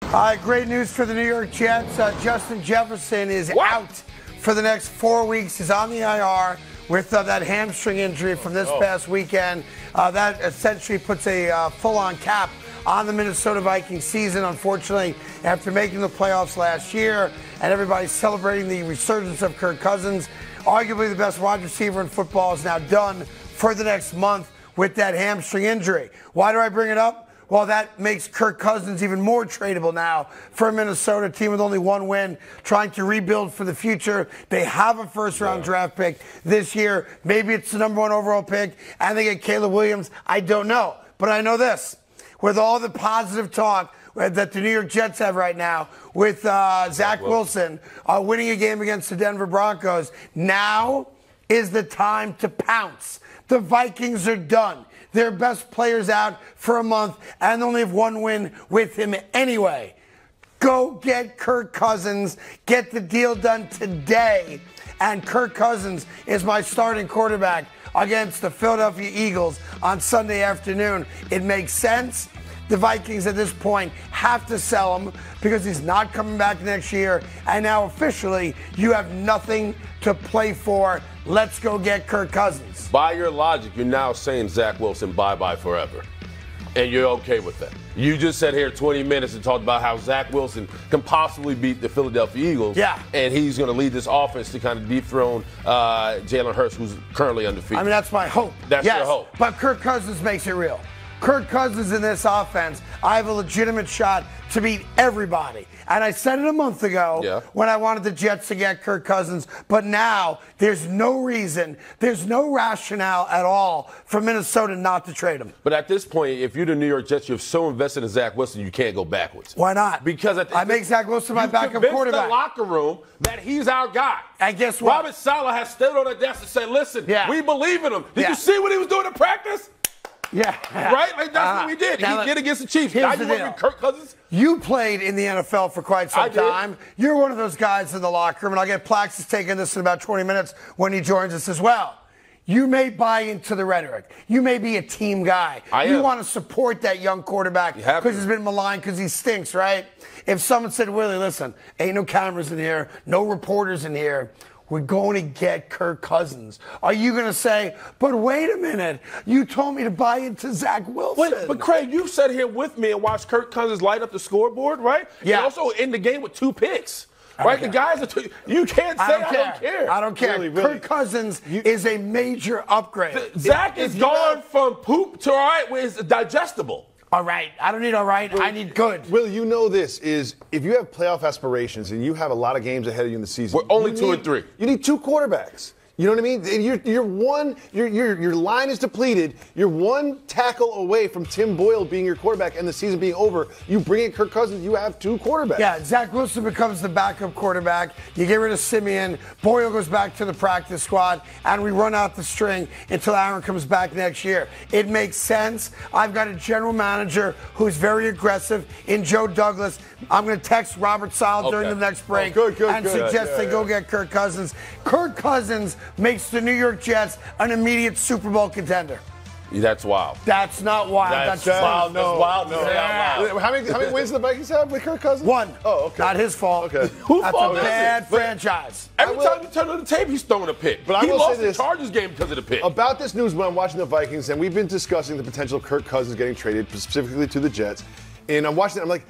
All right, great news for the New York Jets. Justin Jefferson is out for the next 4 weeks. He's on the IR with that hamstring injury from this past weekend. That essentially puts a full-on cap on the Minnesota Vikings season, unfortunately, after making the playoffs last year, and everybody's celebrating the resurgence of Kirk Cousins. Arguably the best wide receiver in football is now done for the next month with that hamstring injury. Why do I bring it up? Well, that makes Kirk Cousins even more tradable now for a Minnesota team with only one win, trying to rebuild for the future. They have a first-round draft pick this year. Maybe it's the number 1 overall pick, and they get Caleb Williams. I don't know. But I know this. With all the positive talk that the New York Jets have right now, with Zach Wilson winning a game against the Denver Broncos, now is the time to pounce. The Vikings are done. Their best players out for a month and only have one win with him anyway. Go get Kirk Cousins. Get the deal done today. And Kirk Cousins is my starting quarterback against the Philadelphia Eagles on Sunday afternoon. It makes sense. The Vikings at this point have to sell him because he's not coming back next year. And now officially, you have nothing to play for. Let's go get Kirk Cousins. By your logic, you're now saying Zach Wilson bye-bye forever. And you're okay with that. You just sat here 20 minutes and talked about how Zach Wilson can possibly beat the Philadelphia Eagles. Yeah. And he's going to lead this offense to kind of dethrone Jalen Hurts, who's currently undefeated. I mean, that's my hope. That's your hope. But Kirk Cousins makes it real. Kirk Cousins in this offense, I have a legitimate shot to beat everybody. And I said it a month ago when I wanted the Jets to get Kirk Cousins. But now there's no reason, there's no rationale at all for Minnesota not to trade him. But at this point, if you're the New York Jets, you're so invested in Zach Wilson, you can't go backwards. Why not? Because I make Zach Wilson my backup quarterback. The locker room that he's our guy. And guess what? Robert Saleh has stood on the desk and said, listen, we believe in him. Did you see what he was doing in practice? Yeah. Right? Like, that's what we did. He did against the Chiefs. Now you want to be Kirk Cousins? You played in the NFL for quite some time. You're one of those guys in the locker room, and I'll get Plaxis taking this in about 20 minutes when he joins us as well. You may buy into the rhetoric. You may be a team guy. You want to support that young quarterback because he's been maligned because he stinks, right? If someone said, Willie, listen, ain't no cameras in here, no reporters in here, we're going to get Kirk Cousins. Are you going to say, but wait a minute, you told me to buy into Zach Wilson? But Craig, you sat here with me and watched Kirk Cousins light up the scoreboard, right? Yeah. And also in the game with 2 picks. Right? The guys are you can't say I don't care. I don't care. Really. Kirk Cousins is a major upgrade. Zach is gone from poop to all right, where it's digestible. All right. I don't need all right. I need good. Will, you know this is if you have playoff aspirations and you have a lot of games ahead of you in the season. We're only 2 and 3. You need 2 quarterbacks. You know what I mean? Your line is depleted. You're 1 tackle away from Tim Boyle being your quarterback and the season being over. You bring in Kirk Cousins, you have 2 quarterbacks. Yeah, Zach Wilson becomes the backup quarterback. You get rid of Simeon. Boyle goes back to the practice squad, and we run out the string until Aaron comes back next year. It makes sense. I've got a general manager who's very aggressive in Joe Douglas. I'm going to text Robert Saleh during the next break and suggest they go get Kirk Cousins. Kirk Cousins makes the New York Jets an immediate Super Bowl contender. That's wild. That's not wild. That's wild. No. That's wild. No. Yeah. How many wins do the Vikings have with Kirk Cousins? 1. Oh, okay. Not his fault. Okay. That's a bad franchise. Every time you turn on the tape, he's throwing a pick. But he lost the Chargers game because of the pick. About this news when I'm watching the Vikings, and we've been discussing the potential of Kirk Cousins getting traded specifically to the Jets, and I'm watching it, I'm like,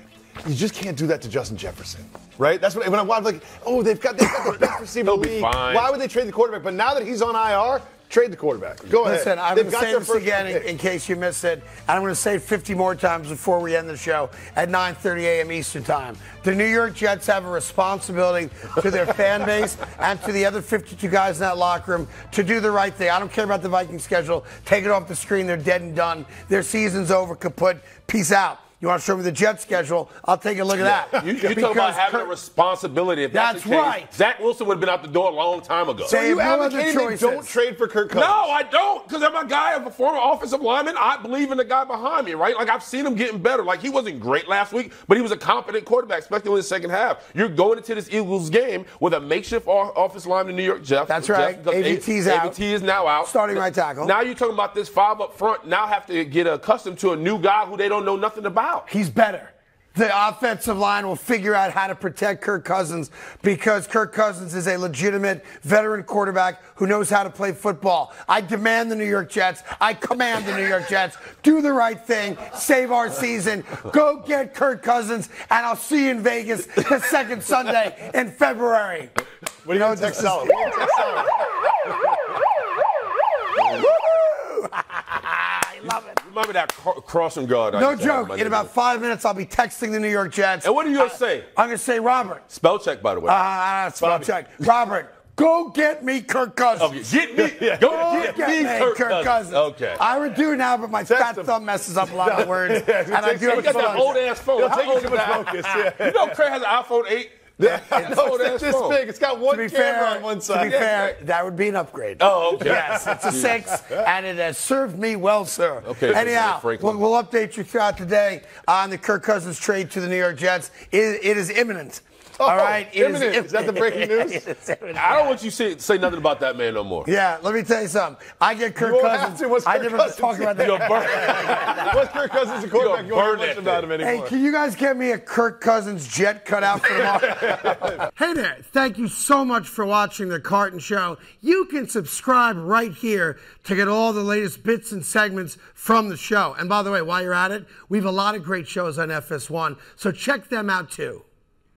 you just can't do that to Justin Jefferson, right? That's what when I'm like, oh, they've got the best receiver in the league. Why would they trade the quarterback? But now that he's on IR, trade the quarterback. Go ahead. Listen, I'm going to say this again in case you missed it, and I'm going to say it 50 more times before we end the show at 9:30 a.m. Eastern Time. The New York Jets have a responsibility to their fan base and to the other 52 guys in that locker room to do the right thing. I don't care about the Viking schedule. Take it off the screen. They're dead and done. Their season's over. Kaput. Peace out. You want to show me the Jets schedule? I'll take a look at that. You talk about having a responsibility. If that's the case, right. Zach Wilson would have been out the door a long time ago. So you advocating don't trade for Kirk Cousins? No, I don't. Because I'm a guy, I'm a former offensive lineman. I believe in the guy behind me, right? Like, I've seen him getting better. Like, he wasn't great last week, but he was a competent quarterback, especially in the second half. You're going into this Eagles game with a makeshift offensive lineman, New York Jeff. That's right. AVT's out. AVT is now out. Starting right tackle. Now you're talking about this 5 up front. Now have to get accustomed to a new guy who they don't know nothing about. He's better. the offensive line will figure out how to protect Kirk Cousins, because Kirk Cousins is a legitimate veteran quarterback who knows how to play football. I demand the New York Jets. I command the New York Jets. Do the right thing. Save our season. Go get Kirk Cousins, and I'll see you in Vegas the second Sunday in February. What do you going to text Sally? I love it. Remember that crossing guard? No joke. In about 5 minutes, I'll be texting the New York Jets. And what are you going to say? I'm going to say, Robert. Spell check, by the way. Spell check. Robert, go get me Kirk Cousins. Okay, get me. Go get me Kirk Cousins. Okay. I would do now, but my fat thumb messes up a lot of words. And I do have got that old-ass phone. How old is that? You know Craig has an iPhone 8? Yeah, it's this big. It's got one camera on one side. To be fair, that would be an upgrade. Oh, okay. Yes, it's a 6, and it has served me well, sir. Okay. Anyhow, we'll update you throughout the day on the Kirk Cousins trade to the New York Jets. It is imminent. All right. Imminent. Is that the breaking news? I don't want you to say nothing about that man no more. Yeah, let me tell you something. I get Kirk Cousins. I never talk about that. What's Kirk Cousins a quarterback? You don't hear much about him anymore. Hey, can you guys get me a Kirk Cousins jet cut out for tomorrow? Hey there. Thank you so much for watching The Carton Show. You can subscribe right here to get all the latest bits and segments from the show. And by the way, while you're at it, we have a lot of great shows on FS1, so check them out too.